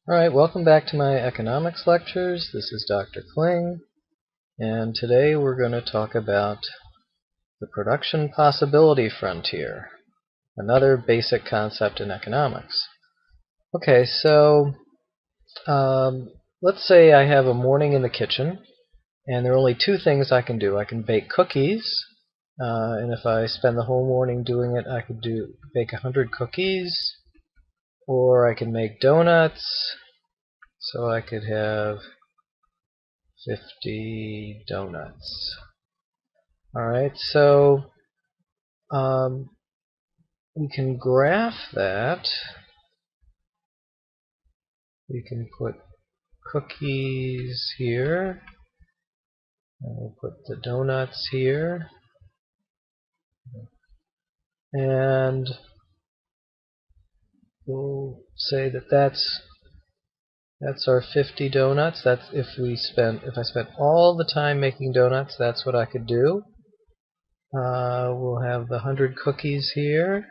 Alright, welcome back to my economics lectures. This is Dr. Kling, and today we're going to talk about the production possibility frontier, another basic concept in economics. Okay, so let's say I have a morning in the kitchen, and there are only two things I can do. I can bake cookies, and if I spend the whole morning doing it, I could bake 100 cookies, or I can make donuts. So I could have 50 donuts. Alright, so we can graph that. We can put cookies here, and we'll put the donuts here, and we'll say that that's our 50 donuts. That's if I spent all the time making donuts, that's what I could do. We'll have the 100 cookies here.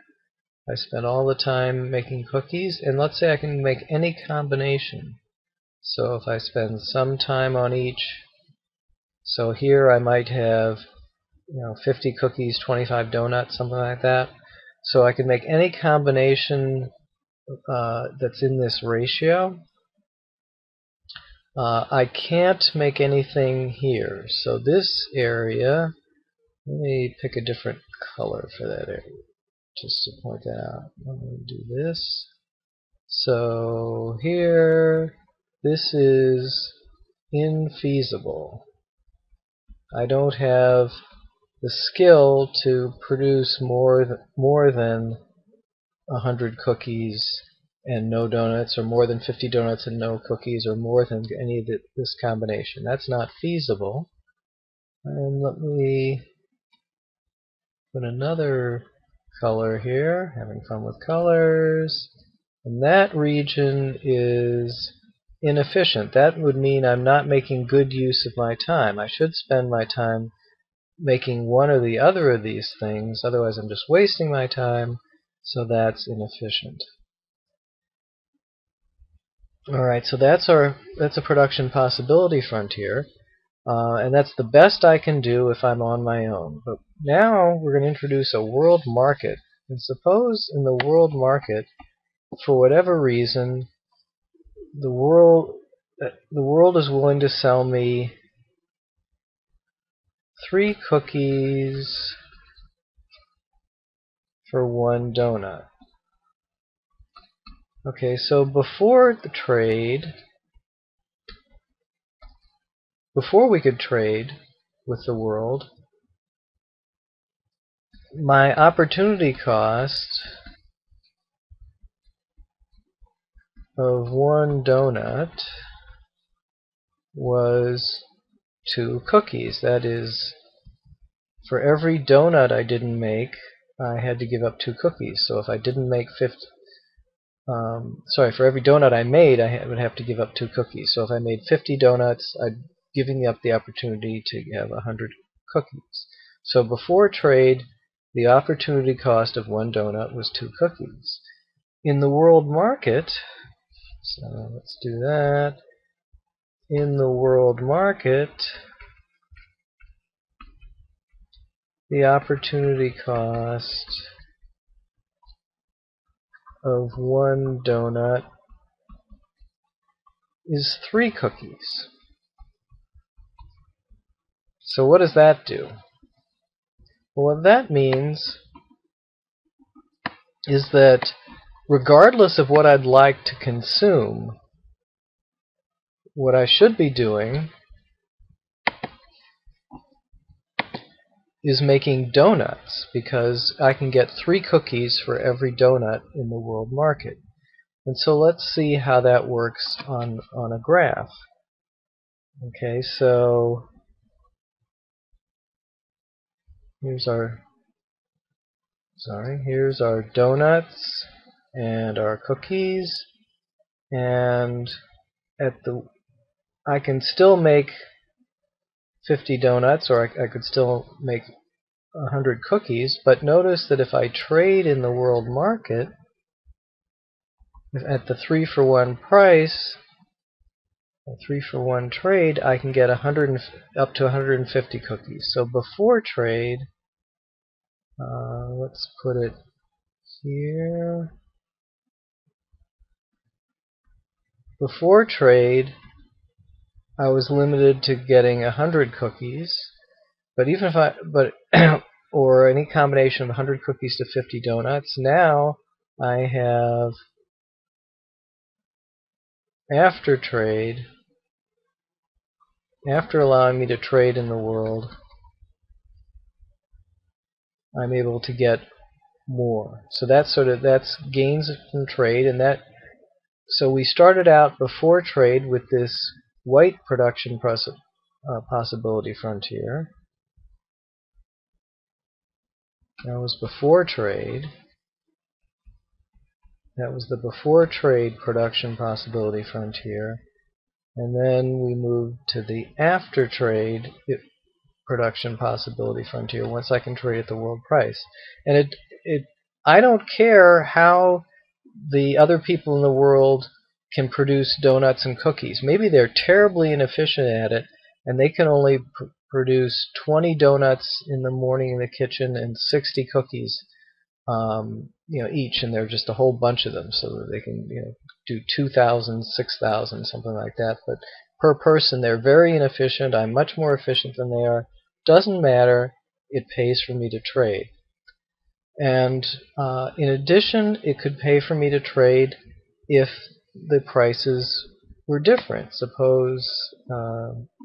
I spent all the time making cookies, and let's say I can make any combination. So if I spend some time on each, so here I might have 50 cookies, 25 donuts, something like that. So I can make any combination that's in this ratio. I can't make anything here. So this area, let me pick a different color for that area, just to point that out. I'm going to do this. So here, this is infeasible. I don't have the skill to produce more than 100 cookies and no donuts, or more than 50 donuts and no cookies, or more than any of this combination. That's not feasible. And let me put another color here, having fun with colors. And that region is inefficient. That would mean I'm not making good use of my time. I should spend my time making one or the other of these things, otherwise I'm just wasting my time, so that's inefficient. Alright, so that's a production possibility frontier, and that's the best I can do if I'm on my own. But now we're going to introduce a world market. And suppose in the world market, for whatever reason, the world is willing to sell me 3 cookies for 1 donut. Okay, so before we could trade with the world, my opportunity cost of 1 donut was 2 cookies. That is, for every donut I didn't make, I had to give up 2 cookies. So if I didn't make for every donut I made, I would have to give up 2 cookies. So if I made 50 donuts, I'd giving up the opportunity to have 100 cookies. So before trade, the opportunity cost of 1 donut was 2 cookies. In the world market, so let's do that. In the world market, the opportunity cost of 1 donut is 3 cookies. So what does that do? Well, what that means is that regardless of what I'd like to consume, what I should be doing is making donuts, because I can get 3 cookies for every donut in the world market. And so let's see how that works on a graph. Okay, so here's our donuts and our cookies, and I can still make 50 donuts, or I could still make 100 cookies, but notice that if I trade in the world market, at the 3-for-1 price, a 3-for-1 trade, I can get up to 150 cookies. So before trade, let's put it here. Before trade, I was limited to getting 100 cookies, but even if or any combination of 100 cookies to 50 donuts. Now I have, after trade, after allowing me to trade in the world, I'm able to get more. So that's gains from trade, and so we started out before trade with this white production possibility frontier. That was before trade. That was the before trade production possibility frontier. And then we moved to the after trade production possibility frontier once I can trade at the world price. And I don't care how the other people in the world can produce donuts and cookies. Maybe they're terribly inefficient at it, and they can only produce 20 donuts in the morning in the kitchen and 60 cookies, each, and there are just a whole bunch of them, so that they can, do 2,000, 6,000, something like that. But per person, they're very inefficient. I'm much more efficient than they are. Doesn't matter. It pays for me to trade. And in addition, it could pay for me to trade if the prices were different. Suppose,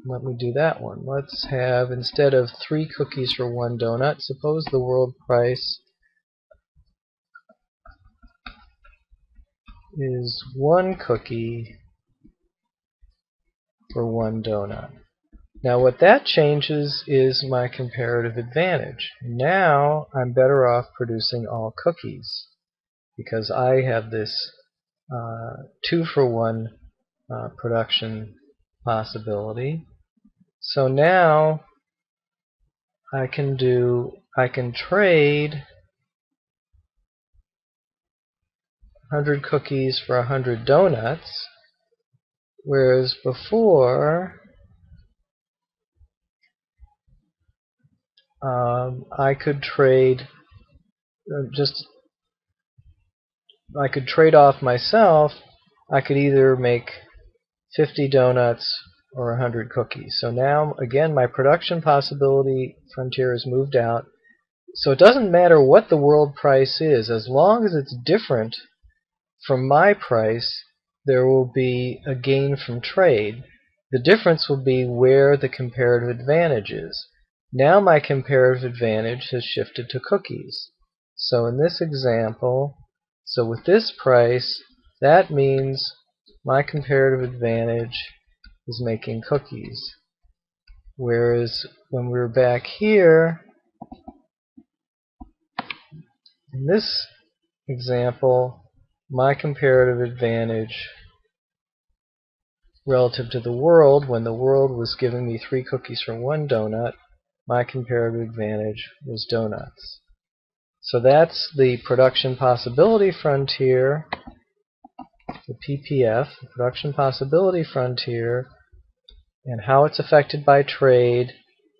let me do that one. Let's have, instead of 3 cookies for 1 donut, suppose the world price is 1 cookie for 1 donut. Now what that changes is my comparative advantage. Now I'm better off producing all cookies because I have this 2-for-1 production possibility. So now I can trade 100 cookies for 100 donuts, whereas before I could trade off myself. I could either make 50 donuts or 100 cookies. So now, again, my production possibility frontier has moved out. So it doesn't matter what the world price is, as long as it's different from my price, there will be a gain from trade. The difference will be where the comparative advantage is. Now my comparative advantage has shifted to cookies. So in this example, with this price, that means my comparative advantage is making cookies. Whereas when we're back here, in this example, my comparative advantage relative to the world, when the world was giving me 3 cookies for 1 donut, my comparative advantage was donuts. So that's the production possibility frontier, the PPF, the production possibility frontier, and how it's affected by trade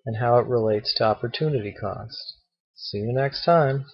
and how it relates to opportunity cost. See you next time.